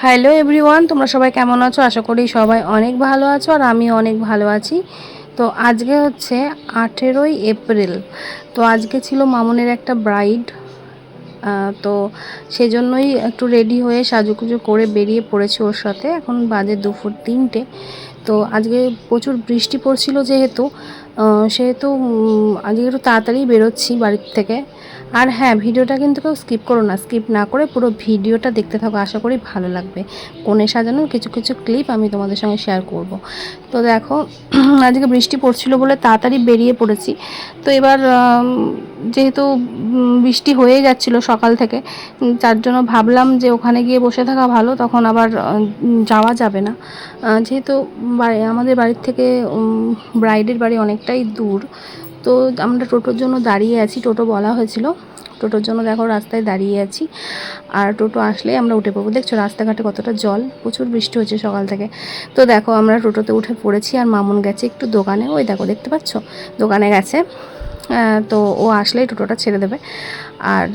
Hello everyone, তোমরা সবাই কেমন আছো? আশা করি সবাই অনেক ভালো আছো আর আমি অনেক ভালো আছি। তো আজকে হচ্ছে 18ই এপ্রিল। তো আজকে ছিল মামুনের একটা ব্রাইড। তো সেই জন্যই একটু রেডি হয়ে সাজুগুজু করে বেরিয়ে পড়েছি ওর সাথে। এখন বাজে দুপুর 3টে। তো আজকে প্রচুর বৃষ্টি পড়ছিল সেহেতু আজকে একটু তাড়াতাড়ি বেরোচ্ছি বাড়ির থেকে। আর হ্যাঁ, ভিডিওটা কিন্তু কেউ স্কিপ করো না, স্কিপ না করে পুরো ভিডিওটা দেখতে থাকো, আশা করি ভালো লাগবে। কনে সাজানোর কিছু কিছু ক্লিপ আমি তোমাদের সঙ্গে শেয়ার করব। তো দেখো, আজকে বৃষ্টি পড়ছিল বলে তাড়াতাড়ি বেরিয়ে পড়েছি। তো এবার যেহেতু বৃষ্টি হয়ে যাচ্ছিল সকাল থেকে, তার জন্য ভাবলাম যে ওখানে গিয়ে বসে থাকা ভালো, তখন আবার যাওয়া যাবে না। যেহেতু আমাদের বাড়ির থেকে ব্রাইডের বাড়ি অনেকটাই দূর। তো আমরা টোটোর জন্য দাঁড়িয়ে আছি, টোটো বলা হয়েছিল, টোটোর জন্য দেখো রাস্তায় দাঁড়িয়ে আছি। আর টোটো আসলে আমরা উঠে পড়বো। দেখছো রাস্তাঘাটে কতটা জল, প্রচুর বৃষ্টি হচ্ছে সকাল থেকে। তো দেখো আমরা টোটোতে উঠে পড়েছি আর মামুন গেছে একটু দোকানে, ওই দেখো দেখতে পাচ্ছ, দোকানে গেছে। তো ও আসলেই টোটোটা ছেড়ে দেবে। আর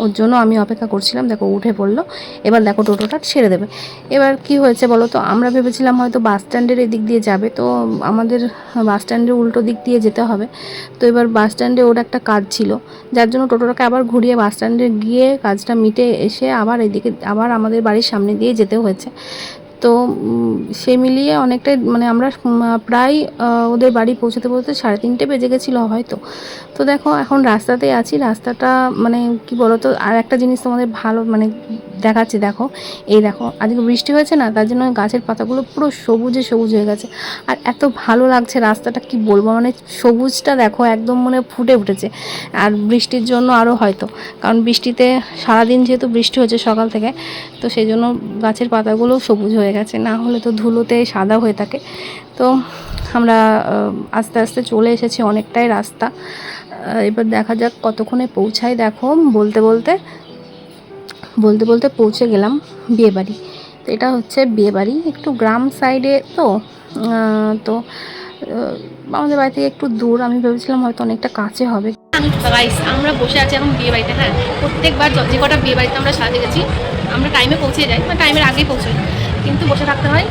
ওর জন্য আমি অপেক্ষা করছিলাম। দেখো উঠে পড়লো, এবার দেখো টোটোটা ছেড়ে দেবে। এবার কি হয়েছে বলো তো, আমরা ভেবেছিলাম হয়তো বাস স্ট্যান্ডের এদিক দিয়ে যাবে, তো আমাদের বাস স্ট্যান্ডের উল্টো দিক দিয়ে যেতে হবে। তো এবার বাস স্ট্যান্ডে ওর একটা কাজ ছিল, যার জন্য টোটোটাকে আবার ঘুরিয়ে বাস স্ট্যান্ডে গিয়ে কাজটা মিটে এসে আবার এদিকে আবার আমাদের বাড়ির সামনে দিয়ে যেতে হয়েছে। তো সে মিলিয়ে অনেকটাই মানে আমরা প্রায় ওদের বাড়ি পৌঁছতে পৌঁছতে 3:30 বেজে গেছিলো হয়তো। তো দেখো এখন রাস্তাতেই আছি। রাস্তাটা মানে কি বলো তো, আর একটা জিনিস তোমাদের ভালো মানে দেখাচ্ছি। দেখো এই দেখো, আজকে বৃষ্টি হয়েছে না, তার জন্য গাছের পাতাগুলো পুরো সবুজে সবুজ হয়ে গেছে। আর এত ভালো লাগছে রাস্তাটা, কি বলবো, মানে সবুজটা দেখো একদম মানে ফুটে উঠেছে। আর বৃষ্টির জন্য আরও হয়তো, কারণ বৃষ্টিতে সারাদিন যেহেতু বৃষ্টি হচ্ছে সকাল থেকে, তো সেই জন্য গাছের পাতাগুলো সবুজ হয়ে গেছে, না হলে তো ধুলোতে সাদা হয়ে থাকে। তো আমরা আস্তে আস্তে চলে এসেছি, অনেকটাই রাস্তা। এবার দেখা যাক কতক্ষণে পৌঁছাই। দেখো বলতে বলতে বলতে বলতে পৌঁছে গেলাম বিয়েবাড়ি। তো এটা হচ্ছে বিয়েবাড়ি, একটু গ্রাম সাইডে। তো আমাদের বাড়ি থেকে একটু দূর, আমি ভেবেছিলাম হয়তো অনেকটা কাছে হবে। গাইস আমরা বসে আছি এখন বিয়ে বাড়িতে। হ্যাঁ, প্রত্যেকবার যে কটা বিয়ে বাড়িতে আমরা সাথে গেছি আমরা টাইমে পৌঁছে যাই, মানে টাইমের আগেই পৌঁছাই, কিন্তু বসে থাকতে হয়।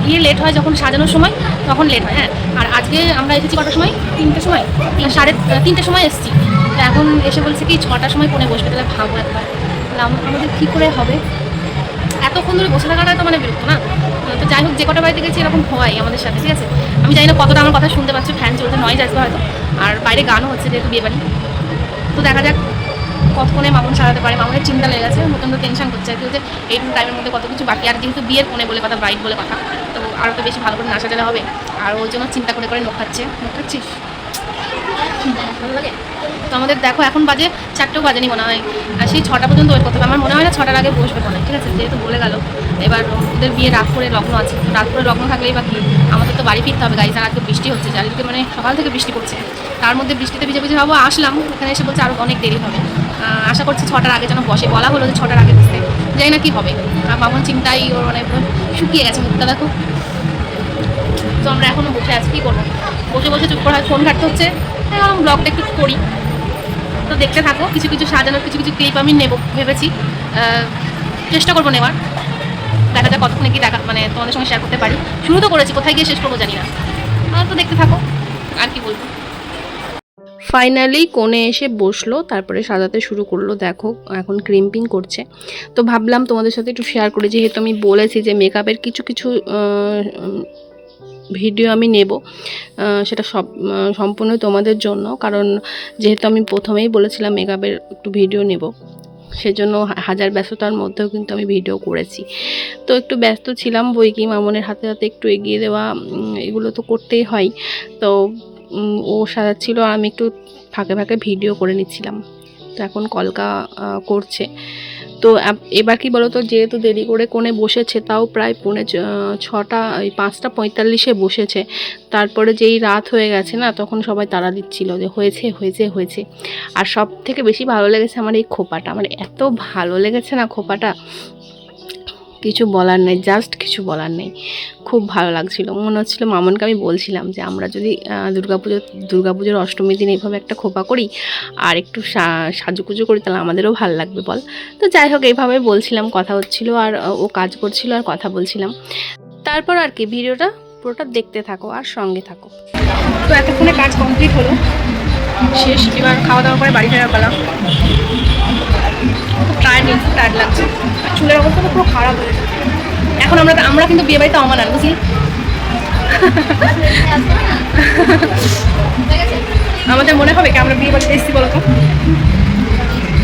গিয়ে লেট হয় যখন সাজানোর সময়, তখন লেট হয়। হ্যাঁ, আর আজকে আমরা এসেছি কটার সময়? 3টের সময়, 3:30 সময় এসেছি। তো এখন এসে বলছে কি 6টার সময় কোণে বসবে। তাহলে ভাবো একবার, তাহলে আমাদের কী করে হবে? এতক্ষণ ধরে বসে থাকাটা তো মানে বিরক্ত না। তো যাই হোক, যে কটা বাড়িতে গেছি এরকম হয় আমাদের সাথে, ঠিক আছে। আমি জানি না কতটা আমার কথা শুনতে পাচ্ছি, ফ্যান চলতে নয়েজ আসবে হয়তো, আর বাইরে গানও হচ্ছে যেহেতু বিয়ে বাড়ি। তো দেখা যাক কতক্ষণে মামুন সারাতে পারে। মামুনের চিন্তা লেগে গেছে, নতুন টেনশন করছে আর কি, যে এই টাইমের মধ্যে কত কিছু বাকি। আর যেহেতু বিয়ের কোণে বলে কথা, ব্রাইড বলে কথা, তো আরও তো বেশি ভালো করে না সাজালে হবে। আর ওই জন্য চিন্তা করে করে নখ খাচ্ছিস ভালো লাগে। তো আমাদের দেখো এখন বাজে 4টেও বাজেনি মনে হয়, আর সেই 6টা পর্যন্ত ওয়েট করতে হবে। আমার মনে হয় না 6টার আগে বসবে মনে হয়, ঠিক আছে, যেহেতু বলে গেল। এবার ওদের বিয়ে রাত করে লগ্ন আছে, রাত করে লগ্ন থাকলেই বা কি, আমাদের তো বাড়ি ফিরতে হবে গাইজ। আর আজকে বৃষ্টি হচ্ছে, চারিদিকে মানে সকাল থেকে বৃষ্টি পড়ছে, তার মধ্যে বৃষ্টিতে ভিজে ভিজে হবো। আসলাম এখানে এসে বলছে আরও অনেক দেরি হবে। আশা করছি 6টার আগে যেন বসে, বলা হলো যে 6টার আগে বসতে, জানি না কী হবে। মামুন চিন্তাই ওর মানে শুকিয়ে গেছে মুখটা দেখো। তো আমরা এখনও বসে আছি, কী করবো, বসে বসে চুপ করে ফোন ঘাটতে হচ্ছে। এখন ব্লগটা একটু করি, তো দেখতে থাকো। কিছু কিছু সাজানোর কিছু কিছু ক্লিপ আমি নেব ভেবেছি, চেষ্টা করবো নেওয়ার। দেখা যাক কতক্ষণে কি দেখা মানে তোমাদের সঙ্গে শেয়ার করতে পারি। শুরু তো করেছি, কোথায় গিয়ে শেষ করবো জানি না। তো দেখতে থাকো, আর কি বলবো। ফাইনালি কোণে এসে বসলো, তারপরে সাজাতে শুরু করলো। দেখো এখন ক্রিম্পিং করছে। তো ভাবলাম তোমাদের সাথে একটু শেয়ার করি, যেহেতু আমি বলেছি যে মেকআপের কিছু কিছু ভিডিও আমি নেব, সেটা সম্পূর্ণ তোমাদের জন্য। কারণ যেহেতু আমি প্রথমেই বলেছিলাম মেকআপের একটু ভিডিও নেব, সেজন্য হাজার ব্যস্ততার মধ্যেও কিন্তু আমি ভিডিও করেছি। তো একটু ব্যস্ত ছিলাম, বই কি মামনের হাতে হাতে একটু এগিয়ে দেওয়া, এগুলো তো করতেই হয়। তো ও সাজাচ্ছিল আর আমি একটু ফাঁকে ফাঁকে ভিডিও করে নিচ্ছিলাম। তো এখন কলকা করছে। তো এবার কি বলো তো, যেহেতু দেরি করে কোণে বসেছে, তাও প্রায় 6টা, 5:45 বসেছে। তারপরে যেই রাত হয়ে গেছে না, তখন সবাই তাড়া দিচ্ছিল যে হয়েছে হয়েছে হয়েছে। আর সব থেকে বেশি ভালো লেগেছে আমার এই খোপাটা, মানে এত ভালো লেগেছে না খোপাটা, কিছু বলার নেই, জাস্ট কিছু বলার নেই। খুব ভালো লাগছিল, মনে হচ্ছিলো মামনকে আমি বলছিলাম যে আমরা যদি দুর্গাপুজোর অষ্টমীর দিন এইভাবে একটা খোপা করি আর একটু সাজুগুজু করি তাহলে আমাদেরও ভালো লাগবে বল। তো যাই হোক, এইভাবে বলছিলাম, কথা হচ্ছিলো আর ও কাজ করছিল আর কথা বলছিলাম। তারপর আর কি, ভিডিওটা পুরোটা দেখতে থাকো আর সঙ্গে থাকো। তো এতক্ষণে কাজ কমপ্লিট হলো, শেষ। এবার খাওয়া দাওয়া করে বাড়ি ফেরা পালা। খুব টায়ার্ড লাগছে, আর চুলের অবস্থা তো পুরো খারাপ হয়ে গেছে। এখন আমরা কিন্তু বিয়ে বাড়িতে অমানান, বুঝলি? আমাদের মনে হবে কি আমরা বিয়ে বাড়িতে এসেছি বলো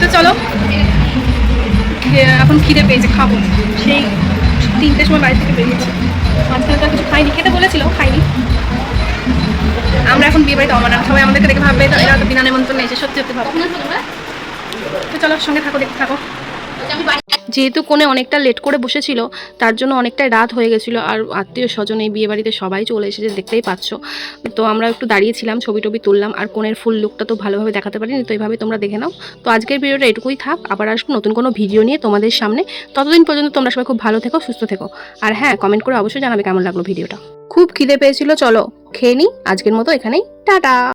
তো চলো, এখন খিদে পেয়েছে, খাবো। সেই 3টের সময় বাড়ি থেকে বেরিয়েছি, মাঝখানে তো কিছু খাইনি, খেতে বলেছিল খাইনি। আমরা এখন বিয়ে বাড়িতে অমানান, সবাই আমাদেরকে দেখে ভাববে এরা তো বিনা নেমন্ত্রণে এসে, সত্যি সত্যি ভাবো। তো চলো সঙ্গে থাকো, দেখতে থাকো। যেহেতু কোণে অনেকটা লেট করে বসেছিল, তার জন্য অনেকটাই রাত হয়ে গেছিলো, আর আত্মীয় স্বজন এই বিয়ে বাড়িতে সবাই চলে এসেছে, দেখতেই পাচ্ছ। তো আমরা একটু দাঁড়িয়েছিলাম, ছবি টবি তুললাম, আর কোণের ফুল লুকটা তো ভালোভাবে দেখাতে পারিনি, তো এইভাবে তোমরা দেখে নাও। তো আজকের ভিডিওটা এটুকুই থাক, আবার আসবো নতুন কোনো ভিডিও নিয়ে তোমাদের সামনে। ততদিন পর্যন্ত তোমরা সবাই খুব ভালো থেকো, সুস্থ থেকো, আর হ্যাঁ, কমেন্ট করে অবশ্যই জানাবে কেমন লাগলো ভিডিওটা। খুব খিদে পেয়েছিল, চলো খেয়ে নিই, আজকের মতো এখানেই টাটা।